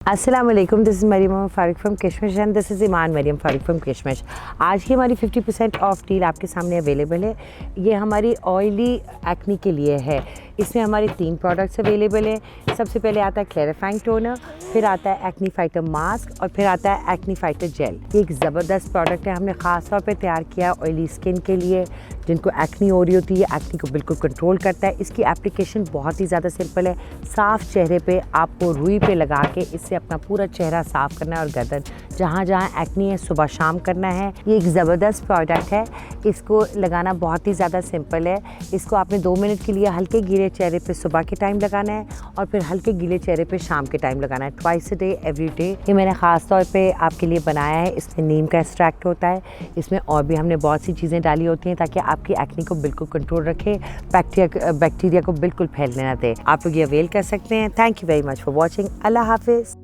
Assalamualaikum, this is Mariam Faruq from Kishmish and this is Iman Mariam Faruq from Kishmish। आज की हमारी 50% of deal आपके सामने available है। ये हमारी ऑयली एक्नी के लिए है। इसमें हमारे 3 प्रोडक्ट्स अवेलेबल हैं। सबसे पहले आता है क्लैरिफाइंग टोनर, फिर आता है एक्नी फाइटर मास्क और फिर आता है एक्नी फाइटर जेल। ये एक ज़बरदस्त प्रोडक्ट है, हमने ख़ास तौर पे तैयार किया ऑयली स्किन के लिए, जिनको एक्नी हो रही होती है। एक्नी को बिल्कुल कंट्रोल करता है। इसकी एप्लीकेशन बहुत ही ज़्यादा सिंपल है। साफ़ चेहरे पे आपको रुई पे लगा के इससे अपना पूरा चेहरा साफ़ करना है और गर्दन जहाँ जहाँ एक्नी है सुबह शाम करना है। ये एक ज़बरदस्त प्रोडक्ट है। इसको लगाना बहुत ही ज़्यादा सिंपल है। इसको आपने 2 मिनट के लिए हल्के गीले चेहरे पे सुबह के टाइम लगाना है और फिर हल्के गीले चेहरे पे शाम के टाइम लगाना है। Twice a day, every day. ये मैंने ख़ास तौर पे आपके लिए बनाया है। इसमें नीम का एक्सट्रैक्ट होता है। इसमें और भी हमने बहुत सी चीज़ें डाली होती हैं ताकि आपकी एक्नी को बिल्कुल कंट्रोल रखे, बैक्टीरिया को बिल्कुल फैलने ना दे। आप लोग ये अवेल कर सकते हैं। Thank you very much for watching. अल्लाह हाफिज़।